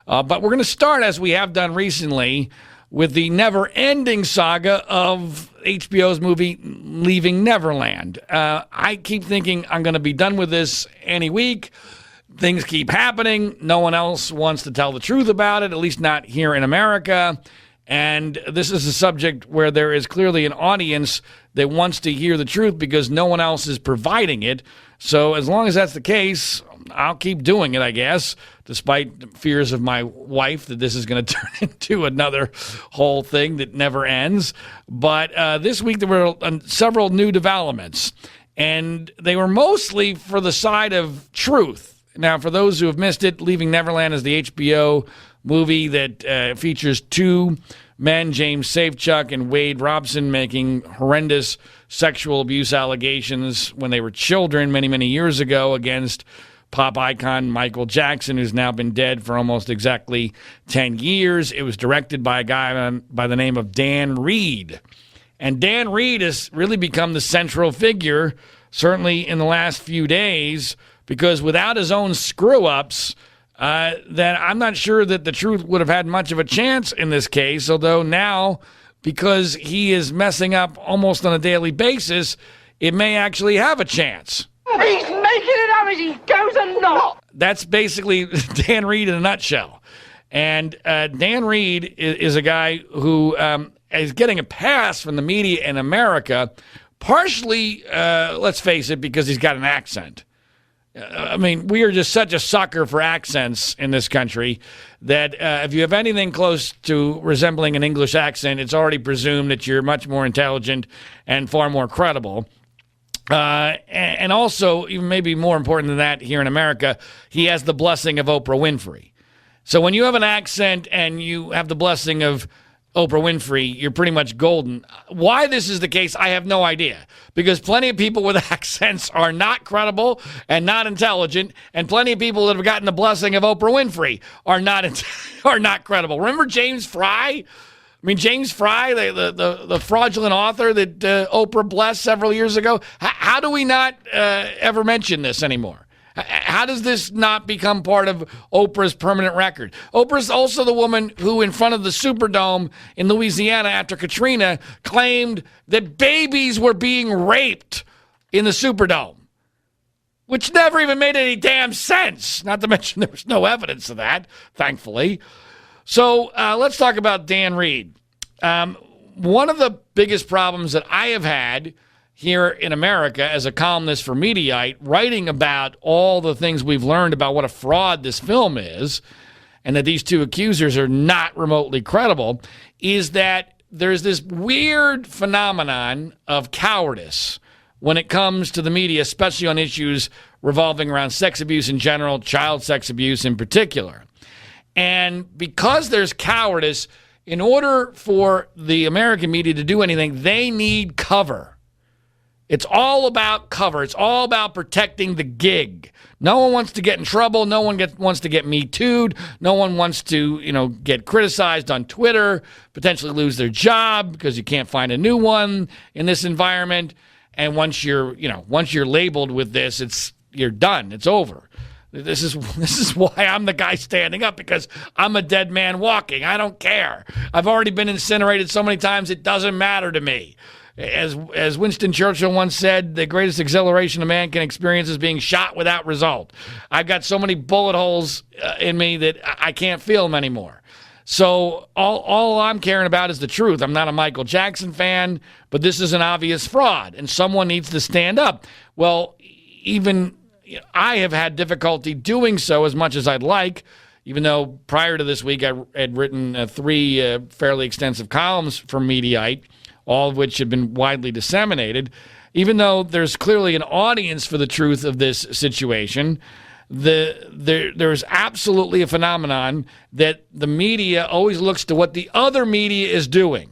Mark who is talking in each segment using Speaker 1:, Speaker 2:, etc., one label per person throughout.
Speaker 1: But we're going to start, as we have done recently, with the never-ending saga of HBO's movie Leaving Neverland. I keep thinking I'm going to be done with this any week. Things keep happening. No one else wants to tell the truth about it, at least not here in America. And this is a subject where there is clearly an audience that wants to hear the truth because no one else is providing it. So as long as that's the case, I'll keep doing it, I guess, despite fears of my wife that this is going to turn into another whole thing that never ends. But this week there were several new developments, and they were mostly for the side of truth. Now, for those who have missed it, Leaving Neverland is the HBO movie that features two men, James Safechuck and Wade Robson, making horrendous sexual abuse allegations when they were children many, many years ago against pop icon Michael Jackson, who's now been dead for almost exactly 10 years. It was directed by a guy by the name of Dan Reed. And Dan Reed has really become the central figure, certainly in the last few days, because without his own screw-ups, then I'm not sure that the truth would have had much of a chance in this case, although now, because he is messing up almost on a daily basis, it may actually have a chance.
Speaker 2: He's making it up as he goes along.
Speaker 1: That's basically Dan Reed in a nutshell. And Dan Reed is a guy who is getting a pass from the media in America, partially, let's face it, because he's got an accent. I mean, we are just such a sucker for accents in this country that if you have anything close to resembling an English accent, it's already presumed that you're much more intelligent and far more credible. And also, even maybe more important than that, here in America, he has the blessing of Oprah Winfrey. So when you have an accent and you have the blessing of Oprah Winfrey, you're pretty much golden. Why this is the case, I have no idea. Because plenty of people with accents are not credible and not intelligent, and plenty of people that have gotten the blessing of Oprah Winfrey are not credible. Remember James Fry? I mean, James Fry, the fraudulent author that Oprah blessed several years ago. How do we not ever mention this anymore? How does this not become part of Oprah's permanent record? Oprah's also the woman who, in front of the Superdome in Louisiana after Katrina, claimed that babies were being raped in the Superdome, which never even made any damn sense. Not to mention there was no evidence of that, thankfully. So let's talk about Dan Reed. One of the biggest problems that I have had here in America as a columnist for Mediate, writing about all the things we've learned about what a fraud this film is, and that these two accusers are not remotely credible, is that there's this weird phenomenon of cowardice when it comes to the media, especially on issues revolving around sex abuse in general, child sex abuse in particular. And because there's cowardice, in order for the American media to do anything, they need cover. It's all about cover. It's all about protecting the gig. No one wants to get in trouble. No one wants to get Me Too'd. No one wants to, get criticized on Twitter, potentially lose their job because you can't find a new one in this environment. And once you're labeled with this, you're done. It's over. This is why I'm the guy standing up, because I'm a dead man walking. I don't care. I've already been incinerated so many times it doesn't matter to me. As Winston Churchill once said, the greatest exhilaration a man can experience is being shot without result. I've got so many bullet holes in me that I can't feel them anymore. So all I'm caring about is the truth. I'm not a Michael Jackson fan, but this is an obvious fraud, and someone needs to stand up. Well, even I have had difficulty doing so as much as I'd like, even though prior to this week I had written 3 fairly extensive columns for Mediate, all of which have been widely disseminated. Even though there's clearly an audience for the truth of this situation, there's absolutely a phenomenon that the media always looks to what the other media is doing.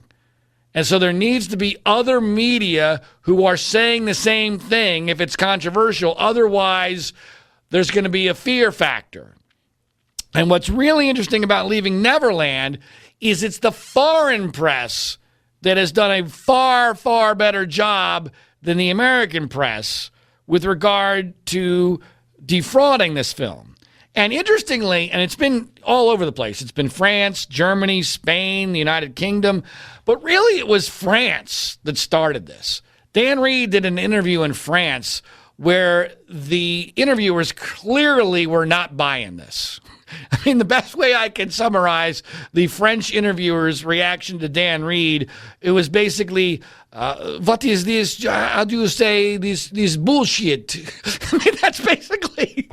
Speaker 1: And so there needs to be other media who are saying the same thing if it's controversial. Otherwise, there's going to be a fear factor. And what's really interesting about Leaving Neverland is it's the foreign press that has done a far, far better job than the American press with regard to defrauding this film. And interestingly, and it's been all over the place. It's been France, Germany, Spain, the United Kingdom. But really, it was France that started this. Dan Reed did an interview in France where the interviewers clearly were not buying this. I mean, the best way I can summarize the French interviewer's reaction to Dan Reed, it was basically, what is this? How do you say this bullshit? I mean, that's basically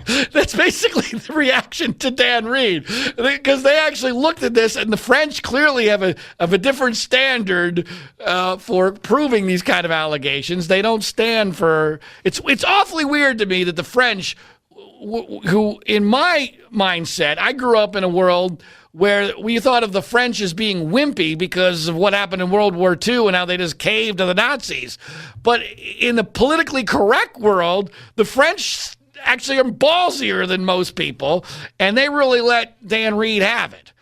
Speaker 1: the reaction to Dan Reed, because they actually looked at this, and the French clearly have a different standard for proving these kind of allegations. They don't stand for. It's awfully weird to me that the French, who, in my mindset, I grew up in a world where we thought of the French as being wimpy because of what happened in World War II and how they just caved to the Nazis. But in the politically correct world, the French actually are ballsier than most people, and they really let Dan Reed have it.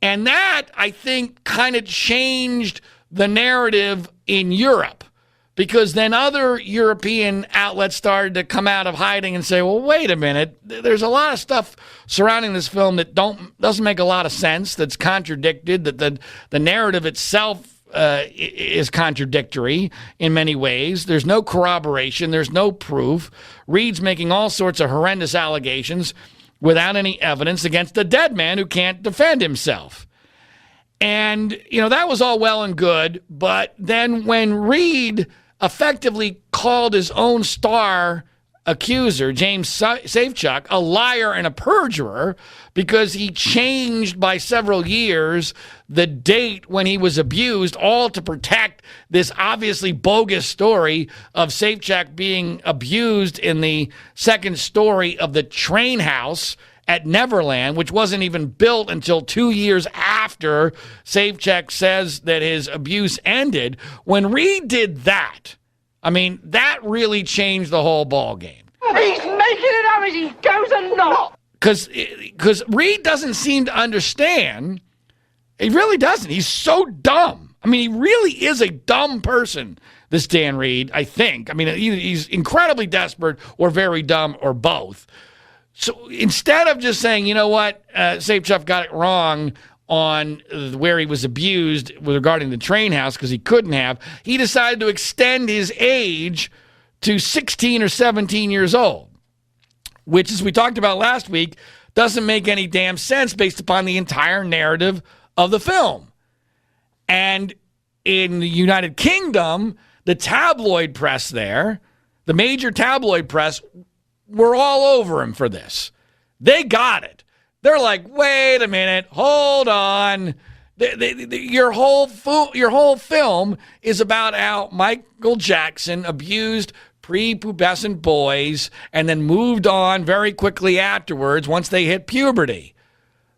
Speaker 1: And that, I think, kind of changed the narrative in Europe. Because then other European outlets started to come out of hiding and say, well, wait a minute, there's a lot of stuff surrounding this film that doesn't make a lot of sense, that's contradicted, that the narrative itself is contradictory in many ways. There's no corroboration. There's no proof. Reed's making all sorts of horrendous allegations without any evidence against a dead man who can't defend himself. And, that was all well and good. But then when Reed effectively called his own star accuser, James Safechuck, a liar and a perjurer because he changed by several years the date when he was abused, all to protect this obviously bogus story of Safechuck being abused in the second story of the train house at Neverland, which wasn't even built until 2 years after Safechuck says that his abuse ended. When Reed did that, I mean, that really changed the whole ball game.
Speaker 2: He's making it up as he goes and not.
Speaker 1: Because Reed doesn't seem to understand. He really doesn't. He's so dumb. I mean, he really is a dumb person, this Dan Reed, I think. I mean, he's incredibly desperate or very dumb or both. So instead of just saying, you know what, Safechuck got it wrong on where he was abused regarding the train house because he couldn't have, he decided to extend his age to 16 or 17 years old, which, as we talked about last week, doesn't make any damn sense based upon the entire narrative of the film. And in the United Kingdom, the tabloid press there, the major tabloid press, were all over him for this. They got it. They're like, wait a minute, hold on. Your whole film is about how Michael Jackson abused prepubescent boys and then moved on very quickly afterwards once they hit puberty.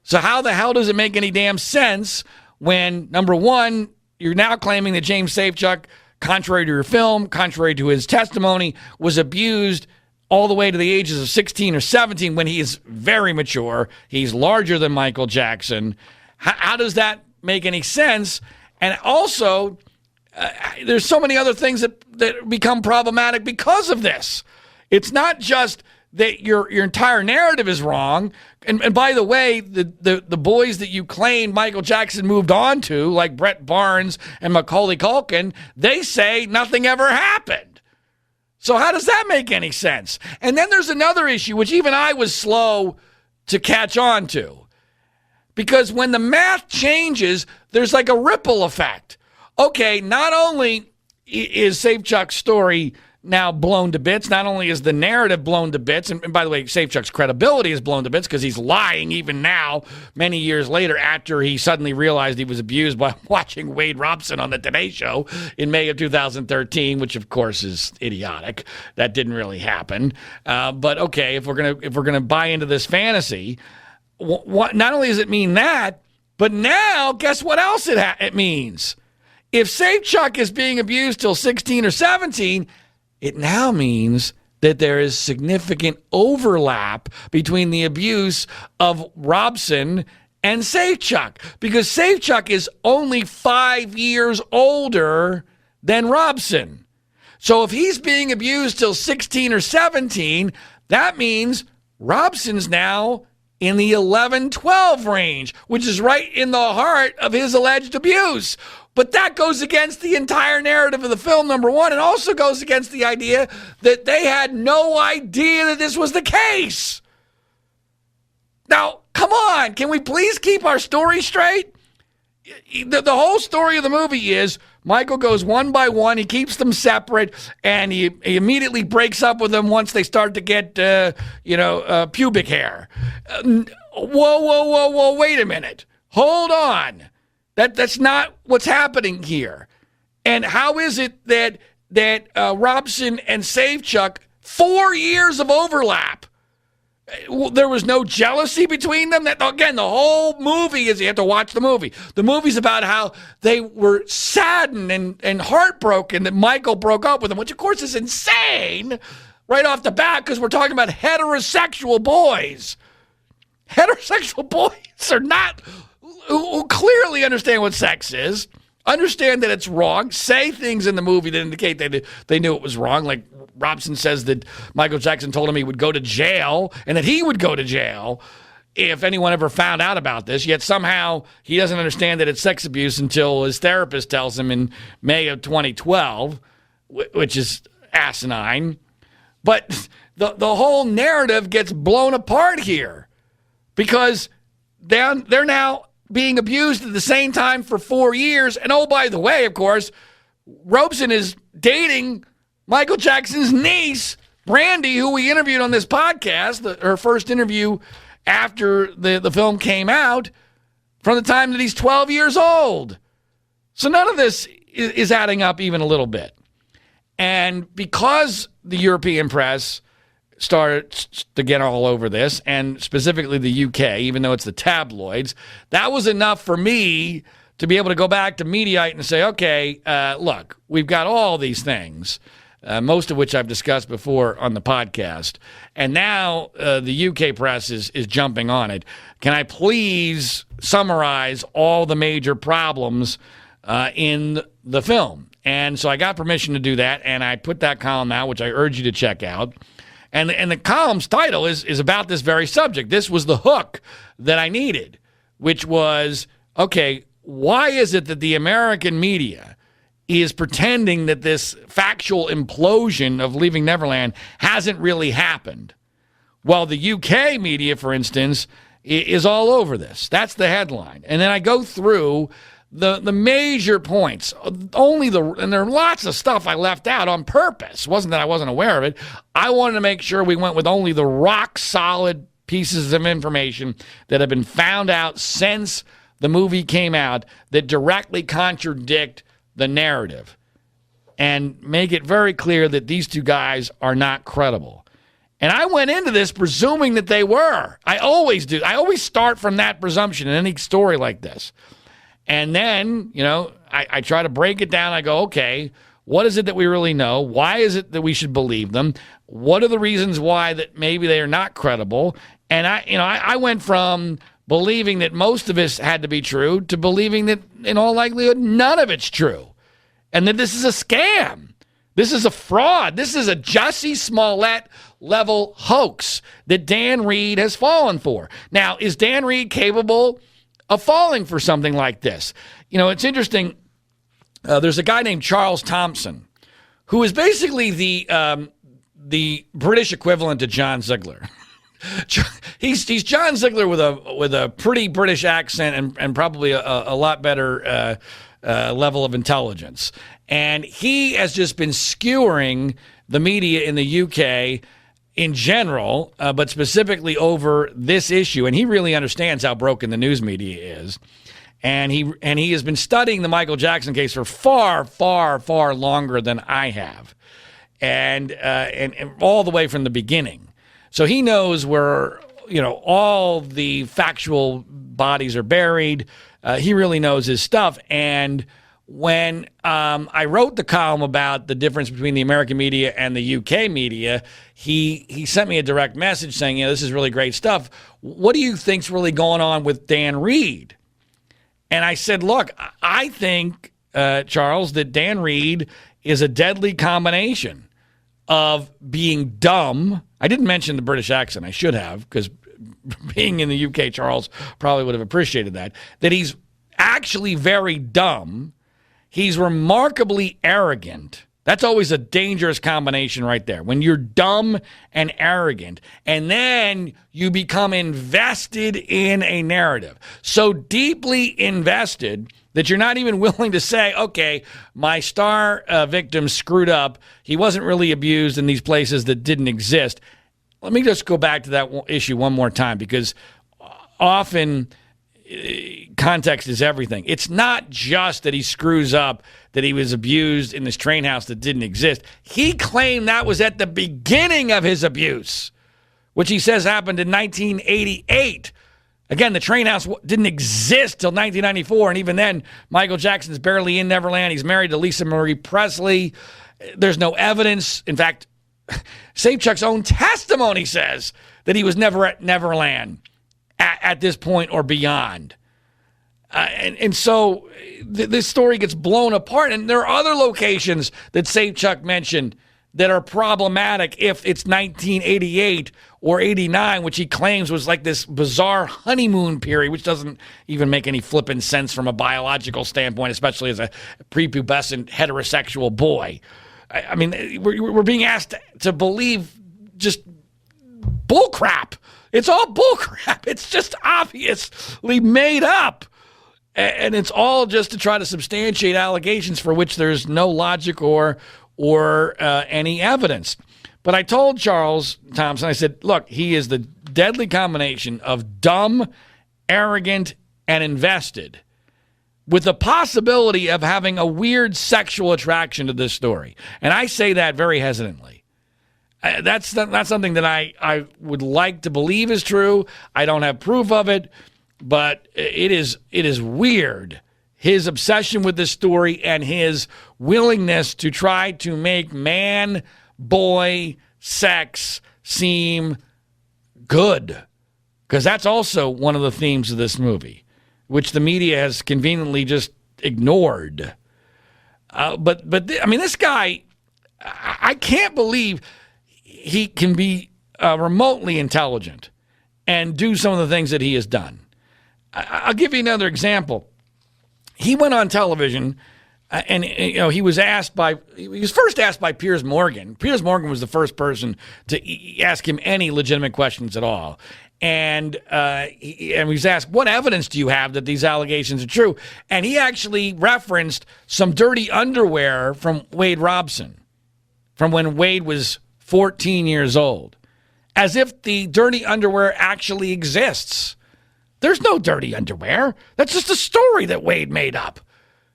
Speaker 1: So how the hell does it make any damn sense when, number one, you're now claiming that James Safechuck, contrary to your film, contrary to his testimony, was abused all the way to the ages of 16 or 17 when he is very mature. He's larger than Michael Jackson. How does that make any sense? And also, there's so many other things that become problematic because of this. It's not just that your entire narrative is wrong. And by the way, the boys that you claim Michael Jackson moved on to, like Brett Barnes and Macaulay Culkin, they say nothing ever happened. So how does that make any sense? And then there's another issue, which even I was slow to catch on to. Because when the math changes, there's like a ripple effect. Okay, not only is Safechuck's story now blown to bits, not only is the narrative blown to bits, and by the way, Safechuck's credibility is blown to bits because he's lying even now, many years later, after he suddenly realized he was abused by watching Wade Robson on the Today Show in May of 2013, which of course is idiotic. That didn't really happen. But okay, if we're gonna buy into this fantasy, not only does it mean that, but now guess what else it means? If Safechuck is being abused till 16 or 17, it now means that there is significant overlap between the abuse of Robson and Safechuck, because Safechuck is only 5 years older than Robson. So if he's being abused till 16 or 17, that means Robson's now in the 11-12 range, which is right in the heart of his alleged abuse. But that goes against the entire narrative of the film, number one, and also goes against the idea that they had no idea that this was the case. Now, come on, can we please keep our story straight? The whole story of the movie is Michael goes one by one, he keeps them separate, and he immediately breaks up with them once they start to get, pubic hair. Whoa, wait a minute. Hold on. That's not what's happening here. And how is it that Robson and Safechuck, 4 years of overlap, there was no jealousy between them? That, again, the whole movie is, you have to watch the movie. The movie's about how they were saddened and heartbroken that Michael broke up with them, which, of course, is insane right off the bat because we're talking about heterosexual boys. Heterosexual boys are not... who clearly understand what sex is, understand that it's wrong, say things in the movie that indicate that they knew it was wrong. Like Robson says that Michael Jackson told him he would go to jail and that he would go to jail if anyone ever found out about this, yet somehow he doesn't understand that it's sex abuse until his therapist tells him in May of 2012, which is asinine. But the whole narrative gets blown apart here because they're now being abused at the same time for 4 years. And oh, by the way, of course, Robson is dating Michael Jackson's niece, Brandy, who we interviewed on this podcast, her first interview after the film came out, from the time that he's 12 years old. So none of this is adding up even a little bit. And because the European press started to get all over this, and specifically the UK, even though it's the tabloids, that was enough for me to be able to go back to Mediate and say, okay, look, we've got all these things, most of which I've discussed before on the podcast, and now the UK press is jumping on it. Can I please summarize all the major problems in the film? And so I got permission to do that, and I put that column out, which I urge you to check out. And the column's title is about this very subject. This was the hook that I needed, which was, okay, why is it that the American media is pretending that this factual implosion of Leaving Neverland hasn't really happened? Well, the UK media, for instance, is all over this. That's the headline. And then I go through the major points, and there are lots of stuff I left out on purpose. It wasn't that I wasn't aware of it. I wanted to make sure we went with only the rock solid pieces of information that have been found out since the movie came out that directly contradict the narrative and make it very clear that these two guys are not credible. And I went into this presuming that they were. I always do. I always start from that presumption in any story like this. And then, I try to break it down. I go, okay, what is it that we really know? Why is it that we should believe them? What are the reasons why that maybe they are not credible? And I went from believing that most of this had to be true to believing that in all likelihood, none of it's true. And that this is a scam. This is a fraud. This is a Jussie Smollett level hoax that Dan Reed has fallen for. Now, is Dan Reed capable of falling for something like this? It's interesting. There's a guy named Charles Thompson, who is basically the British equivalent to John Ziegler. He's John Ziegler with a pretty British accent and probably a lot better level of intelligence. And he has just been skewering the media in the UK in general, but specifically over this issue. And he really understands how broken the news media is. And he has been studying the Michael Jackson case for far, far, far longer than I have. And all the way from the beginning. So he knows where, all the factual bodies are buried. He really knows his stuff. And when I wrote the column about the difference between the American media and the UK media, he sent me a direct message saying, this is really great stuff. What do you think's really going on with Dan Reed? And I said, look, I think, Charles, that Dan Reed is a deadly combination of being dumb. I didn't mention the British accent. I should have, because being in the UK, Charles probably would have appreciated that he's actually very dumb. He's remarkably arrogant. That's always a dangerous combination right there. When you're dumb and arrogant, and then you become invested in a narrative. So deeply invested that you're not even willing to say, okay, my star victim screwed up. He wasn't really abused in these places that didn't exist. Let me just go back to that issue one more time, because often context is everything. It's not just that he screws up, that he was abused in this train house that didn't exist. He claimed that was at the beginning of his abuse, which he says happened in 1988. Again, the train house didn't exist till 1994, and even then, Michael Jackson's barely in Neverland. He's married to Lisa Marie Presley. There's no evidence. In fact, Chuck's own testimony says that he was never at Neverland at this point or beyond. And so this story gets blown apart. And there are other locations that Chuck mentioned that are problematic if it's 1988 or 89, which he claims was like this bizarre honeymoon period, which doesn't even make any flippin' sense from a biological standpoint, especially as a prepubescent heterosexual boy. I mean, we're being asked to believe just bullcrap. It's all bullcrap. It's just obviously made up. And it's all just to try to substantiate allegations for which there's no logic or any evidence. But I told Charles Thompson, I said, look, he is the deadly combination of dumb, arrogant, and invested, with the possibility of having a weird sexual attraction to this story. And I say that very hesitantly. That's not something that I would like to believe is true. I don't have proof of it, but it is weird. His obsession with this story and his willingness to try to make man-boy sex seem good. Because that's also one of the themes of this movie, which the media has conveniently just ignored. But I mean, this guy, I can't believe he can be remotely intelligent and do some of the things that he has done. I'll give you another example. He went on television, and he was first asked by Piers Morgan. Piers Morgan was the first person to ask him any legitimate questions at all. And he was asked, what evidence do you have that these allegations are true? And he actually referenced some dirty underwear from Wade Robson, from when Wade was 14 years old, as if the dirty underwear actually exists. There's no dirty underwear. That's just a story that Wade made up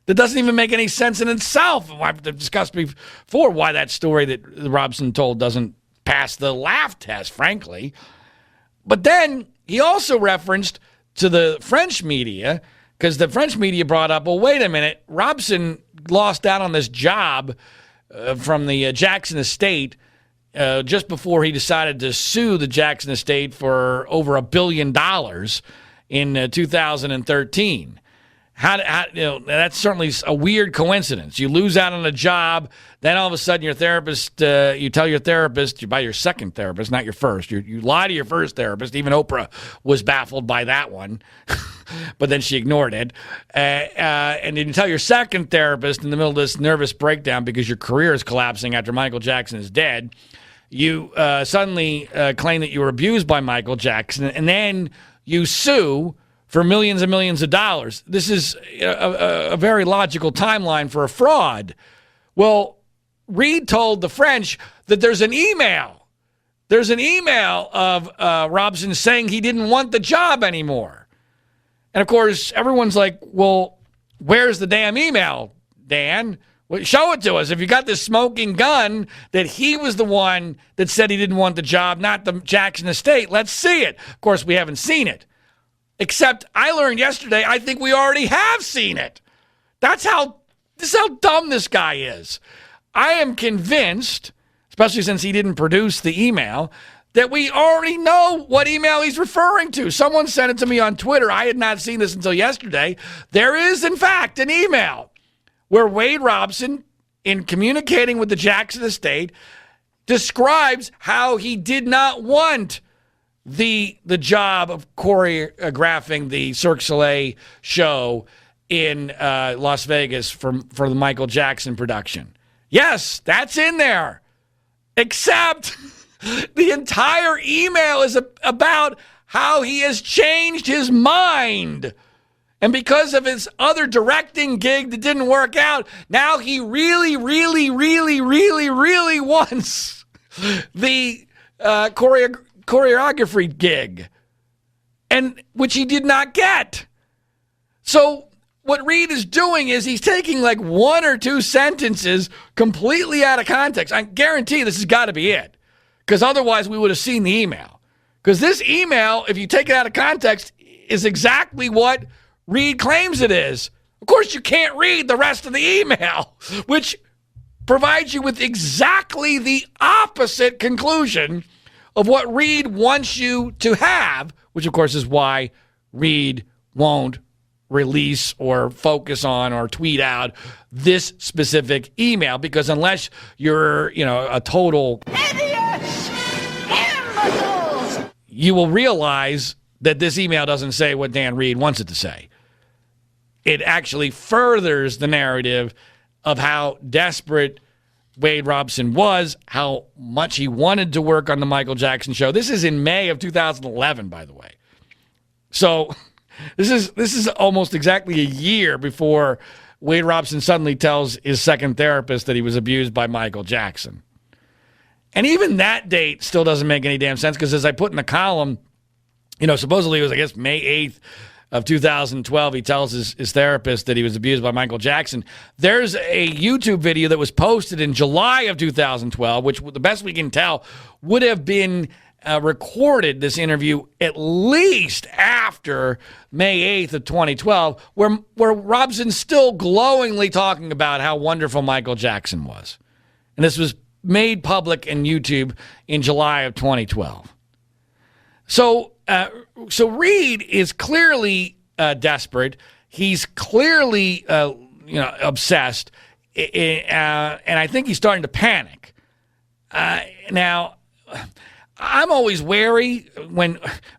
Speaker 1: that doesn't even make any sense in itself. I've discussed before why that story that Robson told doesn't pass the laugh test, frankly. But then he also referenced to the French media, because the French media brought up, well, wait a minute, Robson lost out on this job from the Jackson estate just before he decided to sue the Jackson estate for over $1 billion in 2013. That's certainly a weird coincidence. You lose out on a job, then all of a sudden your therapist, you tell your therapist, you buy your second therapist, not your first. You lie to your first therapist. Even Oprah was baffled by that one, but then she ignored it. And then you tell your second therapist in the middle of this nervous breakdown because your career is collapsing after Michael Jackson is dead. You suddenly claim that you were abused by Michael Jackson, and then you sue for millions and millions of dollars. This is a very logical timeline for a fraud. Well, Reed told the French that there's an email. There's an email of Robson saying he didn't want the job anymore. And, of course, everyone's like, well, where's the damn email, Dan? Well, show it to us. If you got this smoking gun that he was the one that said he didn't want the job, not the Jackson estate, let's see it. Of course, we haven't seen it. Except I learned yesterday, I think we already have seen it. This is how dumb this guy is. I am convinced, especially since he didn't produce the email, that we already know what email he's referring to. Someone sent it to me on Twitter. I had not seen this until yesterday. There is, in fact, an email where Wade Robson, in communicating with the Jackson estate, describes how he did not want the job of choreographing the Cirque du Soleil show in Las Vegas for the Michael Jackson production. Yes, that's in there. Except the entire email is about how he has changed his mind. And because of his other directing gig that didn't work out, now he really, really, really, really, really wants the choreography gig, and which he did not get. So what Reed is doing is he's taking like one or two sentences completely out of context. I guarantee this has got to be it, because otherwise we would have seen the email. Because this email, if you take it out of context, is exactly what Reed claims it is. Of course, you can't read the rest of the email, which provides you with exactly the opposite conclusion of what Reed wants you to have, which of course is why Reed won't release or focus on or tweet out this specific email, because unless you're, a total
Speaker 2: Idiots! Imbeciles!
Speaker 1: You will realize that this email doesn't say what Dan Reed wants it to say. It actually furthers the narrative of how desperate Wade Robson was, how much he wanted to work on the Michael Jackson show. This is in May of 2011, by the way. So this is almost exactly a year before Wade Robson suddenly tells his second therapist that he was abused by Michael Jackson. And even that date still doesn't make any damn sense, because as I put in the column, supposedly it was, I guess, May 8th of 2012, he tells his therapist that he was abused by Michael Jackson. There's a YouTube video that was posted in July of 2012, which, the best we can tell, would have been recorded, this interview, at least after May 8th of 2012, where Robson's still glowingly talking about how wonderful Michael Jackson was. And this was made public in YouTube in July of 2012. So Reed is clearly desperate. He's clearly, obsessed, and I think he's starting to panic. Now, I'm always wary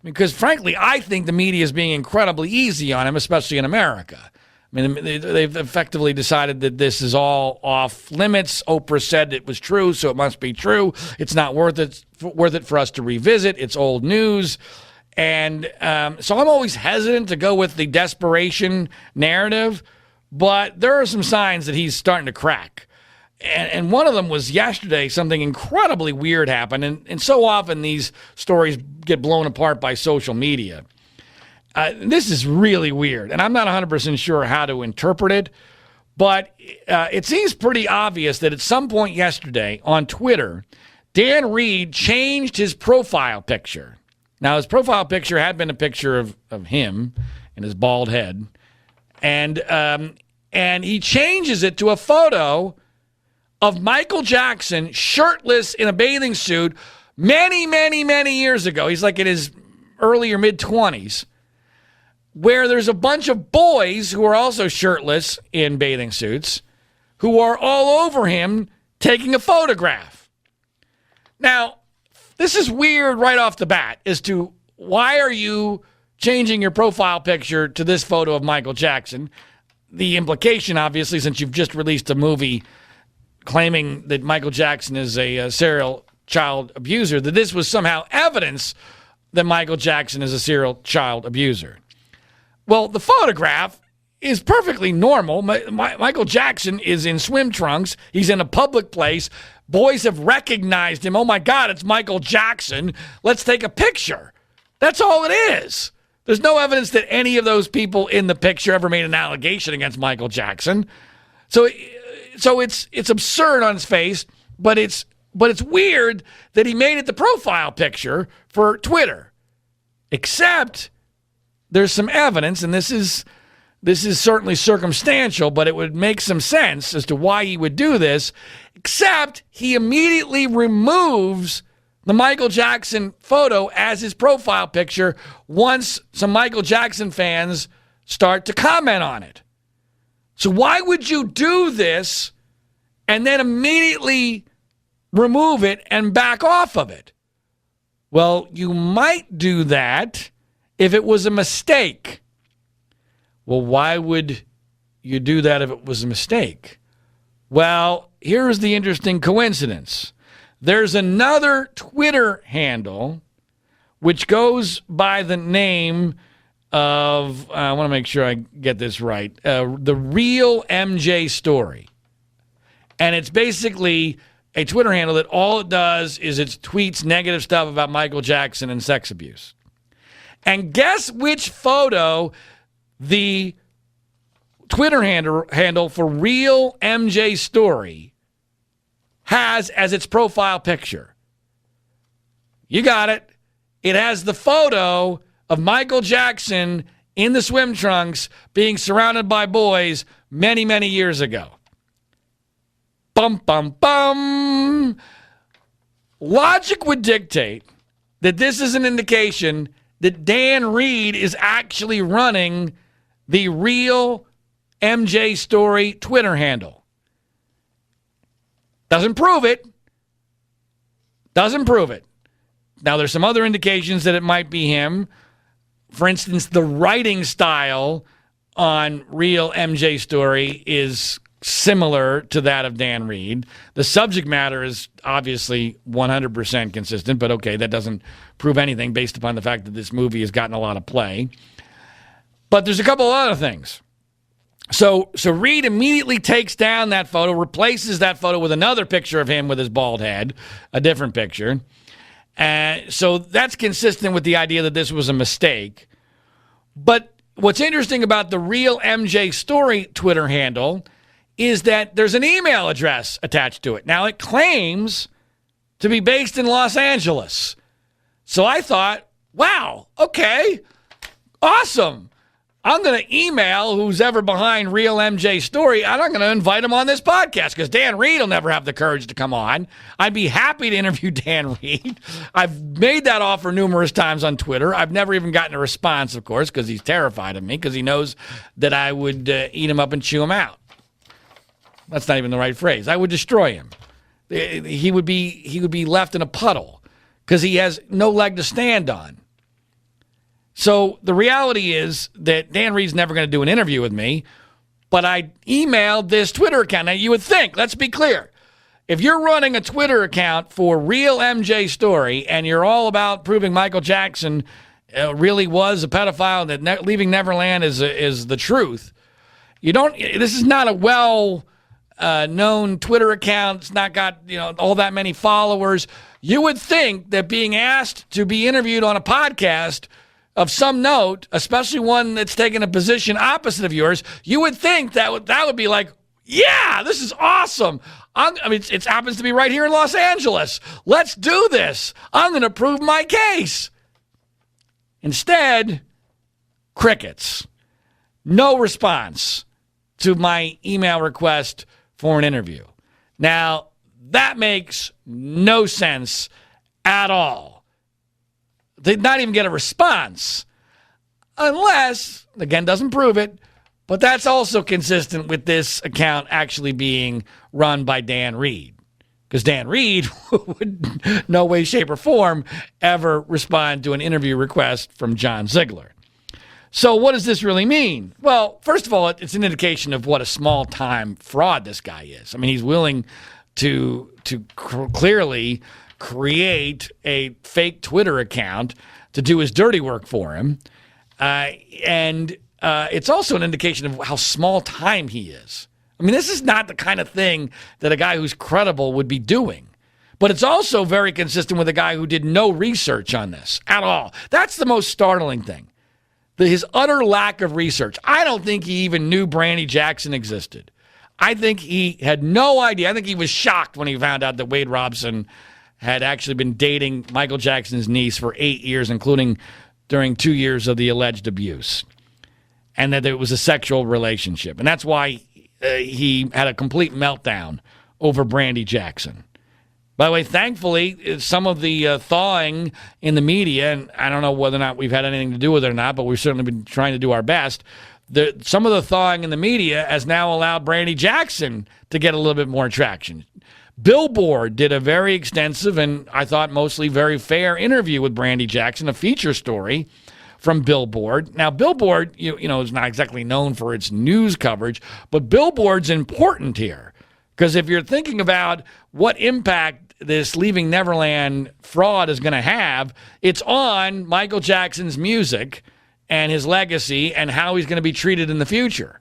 Speaker 1: because frankly, I think the media is being incredibly easy on him, especially in America. I mean, they've effectively decided that this is all off limits. Oprah said it was true, so it must be true. It's not worth it for us to revisit. It's old news. And so I'm always hesitant to go with the desperation narrative, but there are some signs that he's starting to crack. And one of them was yesterday. Something incredibly weird happened. And so often these stories get blown apart by social media. This is really weird, and I'm not 100% sure how to interpret it, but it seems pretty obvious that at some point yesterday on Twitter, Dan Reed changed his profile picture. Now, his profile picture had been a picture of him and his bald head, and he changes it to a photo of Michael Jackson shirtless in a bathing suit many, many, many years ago. He's like in his early or mid-20s, where there's a bunch of boys who are also shirtless in bathing suits who are all over him taking a photograph. Now, this is weird right off the bat as to why are you changing your profile picture to this photo of Michael Jackson? The implication, obviously, since you've just released a movie claiming that Michael Jackson is a serial child abuser, that this was somehow evidence that Michael Jackson is a serial child abuser. Well, the photograph is perfectly normal. Michael Jackson is in swim trunks. He's in a public place. Boys have recognized him. Oh, my God, it's Michael Jackson. Let's take a picture. That's all it is. There's no evidence that any of those people in the picture ever made an allegation against Michael Jackson. So it's absurd on its face, but it's weird that he made it the profile picture for Twitter. Except there's some evidence, and this is certainly circumstantial, but it would make some sense as to why he would do this, except he immediately removes the Michael Jackson photo as his profile picture once some Michael Jackson fans start to comment on it. So why would you do this and then immediately remove it and back off of it? Well, you might do that if it was a mistake. Well, why would you do that if it was a mistake? Well, here's the interesting coincidence. There's another Twitter handle which goes by the name of, I want to make sure I get this right, The Real MJ Story. And it's basically a Twitter handle that all it does is it tweets negative stuff about Michael Jackson and sex abuse. And guess which photo the Twitter handle for Real MJ Story has as its profile picture? You got it. It has the photo of Michael Jackson in the swim trunks being surrounded by boys many, many years ago. Bum, bum, bum. Logic would dictate that this is an indication that Dan Reed is actually running the Real MJ Story Twitter handle. Doesn't prove it. Doesn't prove it. Now, there's some other indications that it might be him. For instance, the writing style on Real MJ Story is similar to that of Dan Reed. The subject matter is obviously 100% consistent, but okay, that doesn't prove anything based upon the fact that this movie has gotten a lot of play. But there's a couple of other things. So Reed immediately takes down that photo, replaces that photo with another picture of him with his bald head, a different picture. So that's consistent with the idea that this was a mistake. But what's interesting about the Real MJ Story Twitter handle is that there's an email address attached to it. Now, it claims to be based in Los Angeles. So I thought, wow, okay, awesome. I'm going to email who's ever behind Real MJ Story, and I'm going to invite him on this podcast because Dan Reed will never have the courage to come on. I'd be happy to interview Dan Reed. I've made that offer numerous times on Twitter. I've never even gotten a response, of course, because he's terrified of me, because he knows that I would eat him up and chew him out. That's not even the right phrase. I would destroy him. He would be left in a puddle because he has no leg to stand on. So the reality is that Dan Reed's never going to do an interview with me, but I emailed this Twitter account. Now, you would think, let's be clear, if you're running a Twitter account for Real MJ Story and you're all about proving Michael Jackson really was a pedophile, that leaving Neverland is the truth, this is not a known Twitter account. It's not got all that many followers. You would think that being asked to be interviewed on a podcast of some note, especially one that's taken a position opposite of yours, you would think that would be like, yeah, this is awesome. It happens to be right here in Los Angeles. Let's do this. I'm going to prove my case. Instead, crickets. No response to my email request for an interview. Now, that makes no sense at all. They did not even get a response unless, again, doesn't prove it, but that's also consistent with this account actually being run by Dan Reed, because Dan Reed would no way, shape, or form ever respond to an interview request from John Ziegler. So what does this really mean? Well, first of all, it's an indication of what a small-time fraud this guy is. I mean, he's willing to clearly create a fake Twitter account to do his dirty work for him. And it's also an indication of how small time he is. I mean, this is not the kind of thing that a guy who's credible would be doing. But it's also very consistent with a guy who did no research on this at all. That's the most startling thing. His utter lack of research. I don't think he even knew Brandy Jackson existed. I think he had no idea. I think he was shocked when he found out that Wade Robson had actually been dating Michael Jackson's niece for 8 years, including during 2 years of the alleged abuse, and that it was a sexual relationship. And that's why he had a complete meltdown over Brandy Jackson. By the way, thankfully, some of the thawing in the media, and I don't know whether or not we've had anything to do with it or not, but we've certainly been trying to do our best. Some of the thawing in the media has now allowed Brandy Jackson to get a little bit more traction. Billboard did a very extensive and I thought mostly very fair interview with Brandy Jackson, a feature story from Billboard. Now, Billboard, you know, is not exactly known for its news coverage, but Billboard's important here because if you're thinking about what impact this Leaving Neverland fraud is going to have, it's on Michael Jackson's music and his legacy and how he's going to be treated in the future.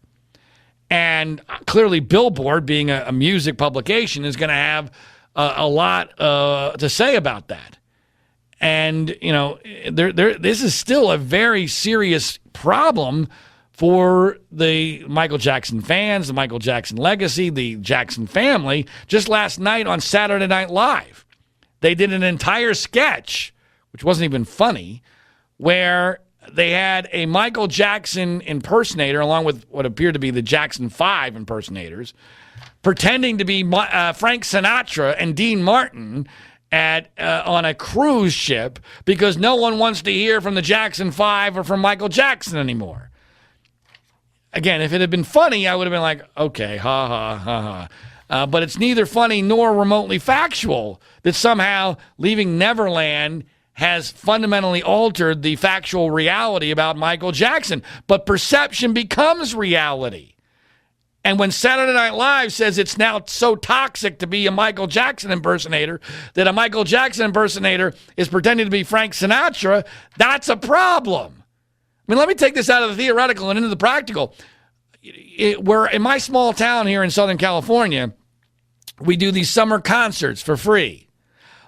Speaker 1: And clearly, Billboard, being a music publication, is going to have a lot to say about that. And, you know, this is still a very serious problem for the Michael Jackson fans, the Michael Jackson legacy, the Jackson family. Just last night on Saturday Night Live, they did an entire sketch, which wasn't even funny, where they had a Michael Jackson impersonator, along with what appeared to be the Jackson 5 impersonators, pretending to be Frank Sinatra and Dean Martin on a cruise ship because no one wants to hear from the Jackson 5 or from Michael Jackson anymore. Again, if it had been funny, I would have been like, okay, ha, ha, ha, ha. But it's neither funny nor remotely factual that somehow Leaving Neverland has fundamentally altered the factual reality about Michael Jackson. But perception becomes reality. And when Saturday Night Live says it's now so toxic to be a Michael Jackson impersonator that a Michael Jackson impersonator is pretending to be Frank Sinatra, that's a problem. I mean, let me take this out of the theoretical and into the practical. We're in my small town here in Southern California, we do these summer concerts for free.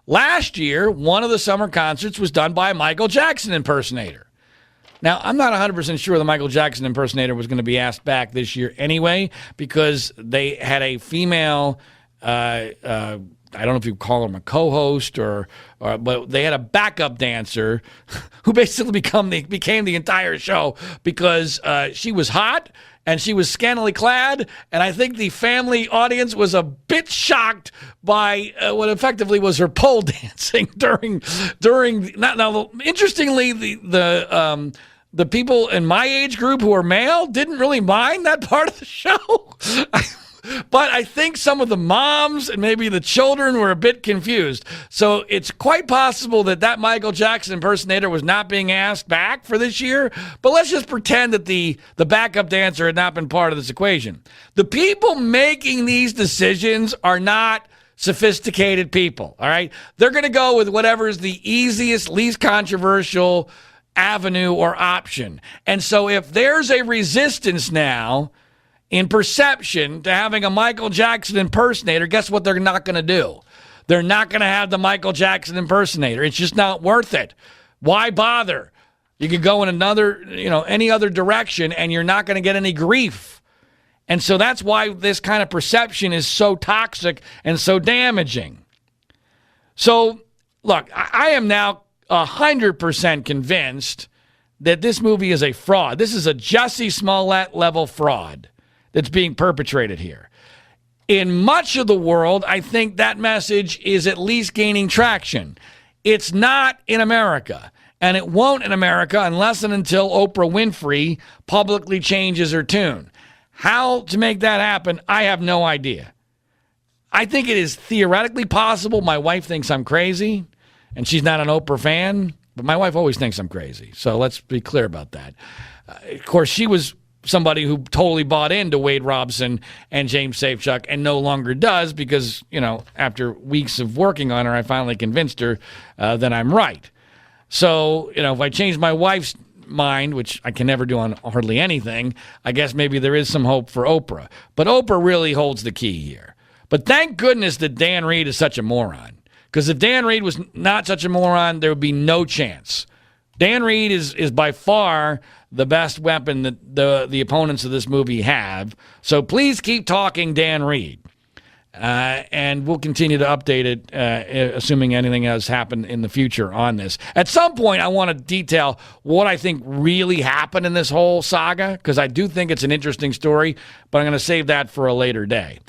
Speaker 1: Last year, one of the summer concerts was done by a Michael Jackson impersonator. Now, I'm not 100% sure the Michael Jackson impersonator was going to be asked back this year anyway, because they had a female, I don't know if you call him a co-host but they had a backup dancer who basically became the entire show because she was hot and she was scantily clad, and I think the family audience was a bit shocked by what effectively was her pole dancing during. Now, interestingly, the people in my age group who are male didn't really mind that part of the show. But I think some of the moms and maybe the children were a bit confused. So it's quite possible that Michael Jackson impersonator was not being asked back for this year. But let's just pretend that the backup dancer had not been part of this equation. The people making these decisions are not sophisticated people, all right? They're going to go with whatever is the easiest, least controversial avenue or option. And so if there's a resistance now in perception to having a Michael Jackson impersonator, guess what they're not going to do? They're not going to have the Michael Jackson impersonator. It's just not worth it. Why bother? You could go in any other direction and you're not going to get any grief. And so that's why this kind of perception is so toxic and so damaging. So, look, I am now 100% convinced that this movie is a fraud. This is a Jussie Smollett level fraud that's being perpetrated here. In much of the world, I think that message is at least gaining traction. It's not in America, and it won't in America unless and until Oprah Winfrey publicly changes her tune. How to make that happen, I have no idea. I think it is theoretically possible. My wife thinks I'm crazy, and she's not an Oprah fan, but my wife always thinks I'm crazy, so let's be clear about that. Of course, she was somebody who totally bought into Wade Robson and James Safechuck and no longer does because, after weeks of working on her, I finally convinced her that I'm right. So, if I change my wife's mind, which I can never do on hardly anything, I guess maybe there is some hope for Oprah. But Oprah really holds the key here. But thank goodness that Dan Reed is such a moron. Because if Dan Reed was not such a moron, there would be no chance. Dan Reed is by far the best weapon that the opponents of this movie have. So please keep talking Dan Reed. And we'll continue to update it, assuming anything has happened in the future on this. At some point, I want to detail what I think really happened in this whole saga, because I do think it's an interesting story, but I'm going to save that for a later day.